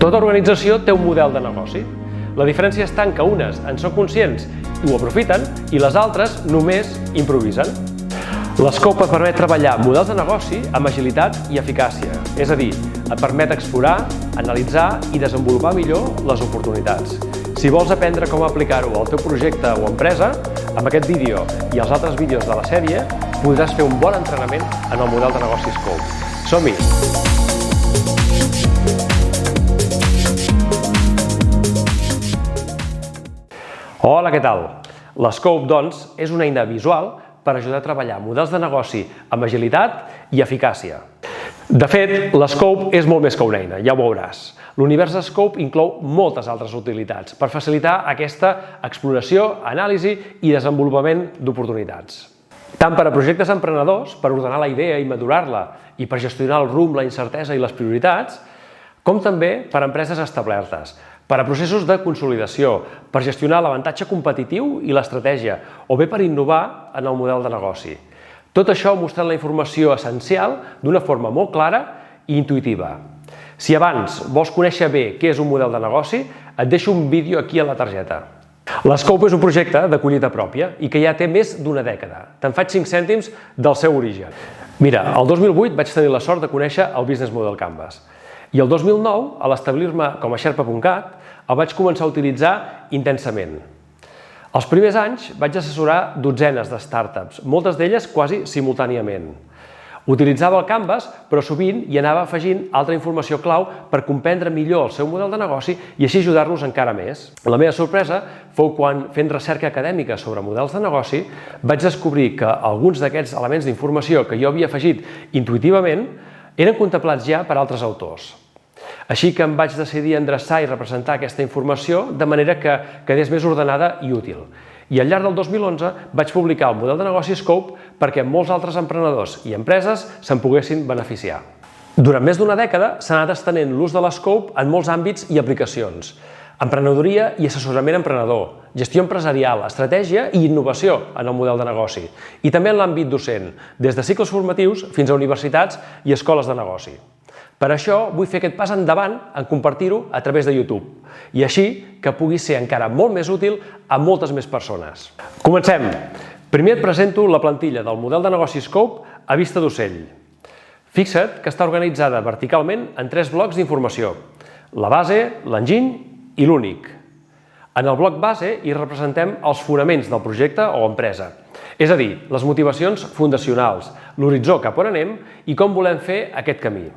Tota organització té un model de negoci. La diferència està en que unes en són conscients i ho aprofiten i les altres només improvisen. L'Scope et permet treballar models de negoci amb agilitat i eficàcia, és a dir, et permet explorar, analitzar i desenvolupar millor les oportunitats. Si vols aprendre com aplicar-ho al teu projecte o empresa, amb aquest vídeo i els altres vídeos de la sèrie podràs fer un bon entrenament en el model de negoci Scope. Som-hi! Hola, què tal? L'Scope, doncs, és una eina visual per ajudar a treballar models de negoci amb agilitat i eficàcia. De fet, l'Scope és molt més que una eina, ja ho veuràs. L'univers Scope inclou moltes altres utilitats per facilitar aquesta exploració, anàlisi i desenvolupament d'oportunitats. Tant per a projectes emprenedors, per ordenar la idea i madurar-la, i per gestionar el rumb, la incertesa i les prioritats, com també per a empreses establertes, per a processos de consolidació, per gestionar l'avantatge competitiu i l'estratègia, o bé per innovar en el model de negoci. Tot això mostrant la informació essencial d'una forma molt clara i intuïtiva. Si abans vols conèixer bé què és un model de negoci, et deixo un vídeo aquí a la targeta. L'Scope és un projecte de collita pròpia i que ja té més d'una dècada. Te'n faig 5 cèntims del seu origen. Mira, el 2008 vaig tenir la sort de conèixer el Business Model Canvas. I el 2009, a l'establir-me com a Sherpa.cat, el vaig començar a utilitzar intensament. Els primers anys vaig assessorar dotzenes de startups, moltes d'elles quasi simultàniament. Utilitzava el Canvas, però sovint hi anava afegint altra informació clau per comprendre millor el seu model de negoci i així ajudar-los encara més. La meva sorpresa fou quan, fent recerca acadèmica sobre models de negoci, vaig descobrir que alguns d'aquests elements d'informació que jo havia afegit intuïtivament eren contemplats ja per altres autors. Així que em vaig decidir endreçar i representar aquesta informació de manera que quedés més ordenada i útil. I al llarg del 2011 vaig publicar el model de negoci Scope perquè molts altres emprenedors i empreses se'n poguessin beneficiar. Durant més d'una dècada s'ha anat estenent l'ús de l'Scope en molts àmbits i aplicacions. Emprenedoria i assessorament emprenedor, gestió empresarial, estratègia i innovació en el model de negoci. I també en l'àmbit docent, des de cicles formatius fins a universitats i escoles de negoci. Per això vull fer aquest pas endavant en compartir-ho a través de YouTube i així que pugui ser encara molt més útil a moltes més persones. Comencem! Primer et presento la plantilla del model de negoci Scope a vista d'ocell. Fixa't que està organitzada verticalment en 3 blocs d'informació: la base, l'enginy i l'únic. En el bloc base hi representem els fonaments del projecte o empresa, és a dir, les motivacions fundacionals, l'horitzó cap on anem i com volem fer aquest camí.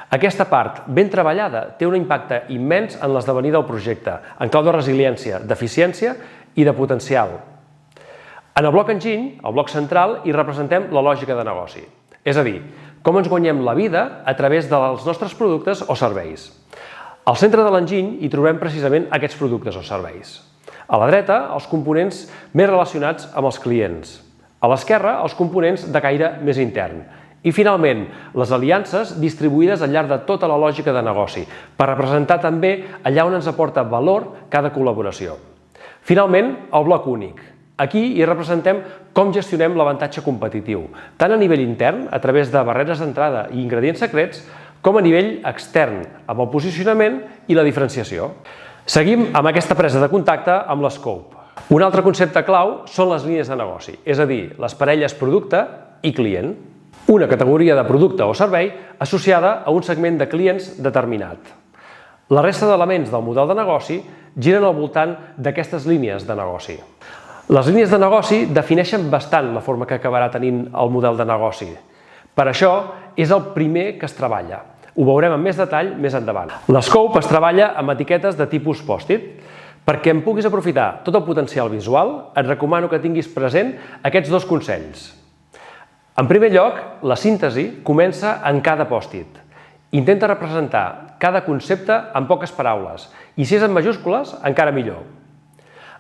Aquesta part ben treballada té un impacte immens en l'esdevenir del projecte, en clau de resiliència, d'eficiència i de potencial. En el bloc enginy, el bloc central, hi representem la lògica de negoci, és a dir, com ens guanyem la vida a través dels nostres productes o serveis. Al centre de l'enginy hi trobem precisament aquests productes o serveis. A la dreta, els components més relacionats amb els clients. A l'esquerra, els components de caire més intern. I finalment, les aliances distribuïdes al llarg de tota la lògica de negoci, per representar també allà on ens aporta valor cada col·laboració. Finalment, el bloc únic. Aquí hi representem com gestionem l'avantatge competitiu, tant a nivell intern, a través de barreres d'entrada i ingredients secrets, com a nivell extern, amb el posicionament i la diferenciació. Seguim amb aquesta presa de contacte amb l'Scope. Un altre concepte clau són les línies de negoci, és a dir, les parelles producte i client. Una categoria de producte o servei associada a un segment de clients determinat. La resta d'elements del model de negoci giren al voltant d'aquestes línies de negoci. Les línies de negoci defineixen bastant la forma que acabarà tenint el model de negoci. Per això és el primer que es treballa. Ho veurem amb més detall més endavant. L'Scope es treballa amb etiquetes de tipus Post-it. Perquè en puguis aprofitar tot el potencial visual, et recomano que tinguis present aquests 2 consells. En primer lloc, la síntesi comença en cada Post-it. Intenta representar cada concepte en poques paraules i si és en majúscules, encara millor.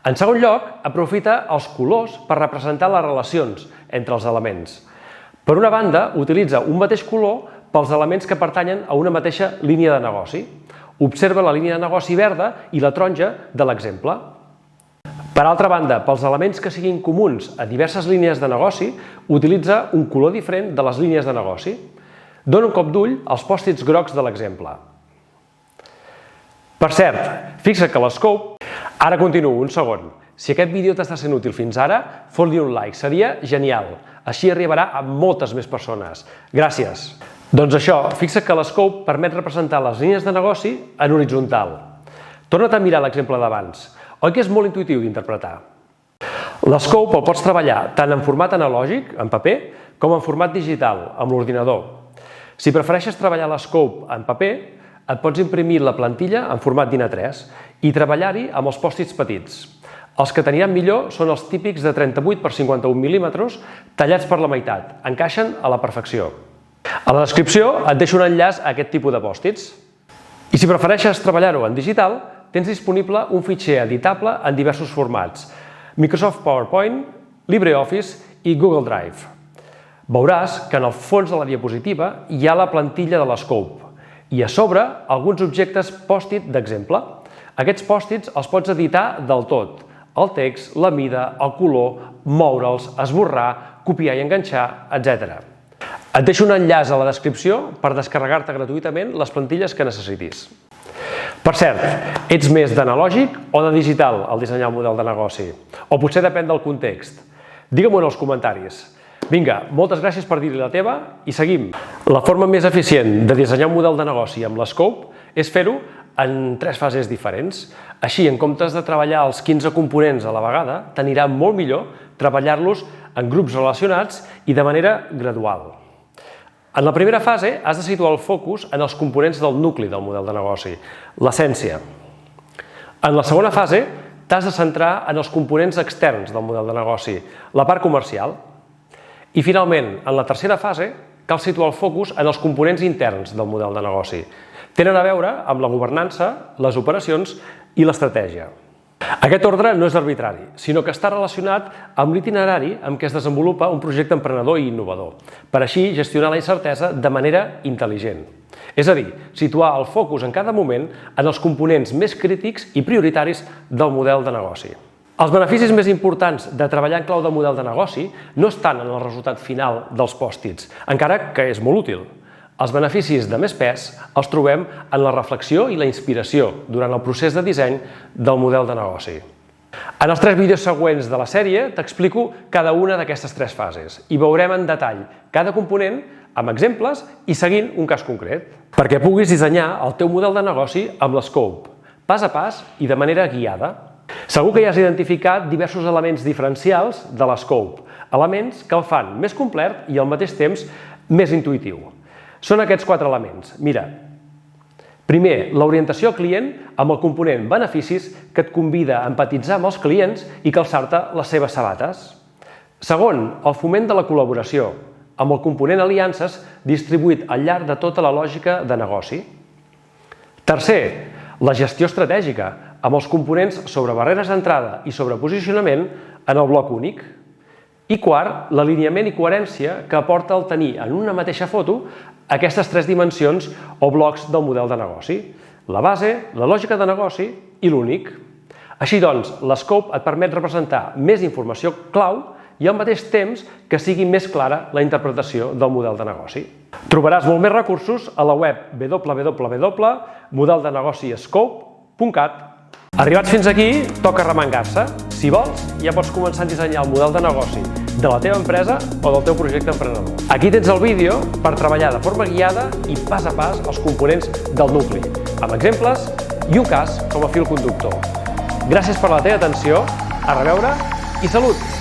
En segon lloc, aprofita els colors per representar les relacions entre els elements. Per una banda, utilitza un mateix color pels elements que pertanyen a una mateixa línia de negoci. Observa la línia de negoci verda i la taronja de l'exemple. Per altra banda, pels elements que siguin comuns a diverses línies de negoci, utilitza un color diferent de les línies de negoci. Dóna un cop d'ull als pòstits grocs de l'exemple. Per cert, fixa't que l'Scope... Ara continuo, un segon. Si aquest vídeo t'està sent útil fins ara, fot-li un like, seria genial. Així arribarà a moltes més persones. Gràcies. Doncs això, fixa't que l'Scope permet representar les línies de negoci en horitzontal. Torna't a mirar l'exemple d'abans. Oi que és molt intuïtiu d'interpretar? L'Scope el pots treballar tant en format analògic, en paper, com en format digital, amb l'ordinador. Si prefereixes treballar l'Scope en paper, et pots imprimir la plantilla en format DIN A3 i treballar-hi amb els pòstits petits. Els que t'aniran millor són els típics de 38 x 51 mil·límetres tallats per la meitat. Encaixen a la perfecció. A la descripció et deixo un enllaç a aquest tipus de pòstits. I si prefereixes treballar-ho en digital, tens disponible un fitxer editable en diversos formats: Microsoft PowerPoint, LibreOffice i Google Drive. Veuràs que en el fons de la diapositiva hi ha la plantilla de l'Scope i a sobre alguns objectes pòstit d'exemple. Aquests pòstits els pots editar del tot: el text, la mida, el color, moure'ls, esborrar, copiar i enganxar, etc. Et deixo un enllaç a la descripció per descarregar-te gratuïtament les plantilles que necessitis. Per cert, ets més d'analògic o de digital al dissenyar el model de negoci? O potser depèn del context? Digue-m'ho en els comentaris. Vinga, moltes gràcies per dir-hi la teva i seguim. La forma més eficient de dissenyar un model de negoci amb l'Scope és fer-ho en 3 fases diferents. Així, en comptes de treballar els 15 components a la vegada, t'anirà molt millor treballar-los en grups relacionats i de manera gradual. En la primera fase has de situar el focus en els components del nucli del model de negoci, l'essència. En la segona fase t'has de centrar en els components externs del model de negoci, la part comercial. I finalment, en la tercera fase, cal situar el focus en els components interns del model de negoci. Tenen a veure amb la governança, les operacions i l'estratègia. Aquest ordre no és arbitrari, sinó que està relacionat amb l'itinerari amb què es desenvolupa un projecte emprenedor i innovador, per així gestionar la incertesa de manera intel·ligent. És a dir, situar el focus en cada moment en els components més crítics i prioritaris del model de negoci. Els beneficis més importants de treballar en clau de model de negoci no estan en el resultat final dels pòstits, encara que és molt útil. Els beneficis de més pes els trobem en la reflexió i la inspiració durant el procés de disseny del model de negoci. En els 3 vídeos següents de la sèrie t'explico cada una d'aquestes 3 fases i veurem en detall cada component amb exemples i seguint un cas concret, perquè puguis dissenyar el teu model de negoci amb l'Scope, pas a pas i de manera guiada. Segur que ja has identificat diversos elements diferencials de l'Scope, elements que el fan més complet i al mateix temps més intuïtiu. Són aquests 4 elements. Mira, primer, l'orientació al client amb el component beneficis que et convida a empatitzar amb els clients i calçar-te les seves sabates. Segon, el foment de la col·laboració amb el component aliances distribuït al llarg de tota la lògica de negoci. Tercer, la gestió estratègica amb els components sobre barreres d'entrada i sobre posicionament en el bloc únic. I quart, l'alineament i coherència que aporta el tenir en una mateixa foto aquestes 3 dimensions o blocs del model de negoci: la base, la lògica de negoci i l'únic. Així doncs, l'Scope et permet representar més informació clau i al mateix temps que sigui més clara la interpretació del model de negoci. Trobaràs molt més recursos a la web www.modeldenegociescope.cat. Arribats fins aquí, toca remengar-se. Si vols, ja pots començar a dissenyar el model de negoci de la teva empresa o del teu projecte emprenedor. Aquí tens el vídeo per treballar de forma guiada i pas a pas els components del nucli, amb exemples i un cas com a fil conductor. Gràcies per la teva atenció, a reveure i salut!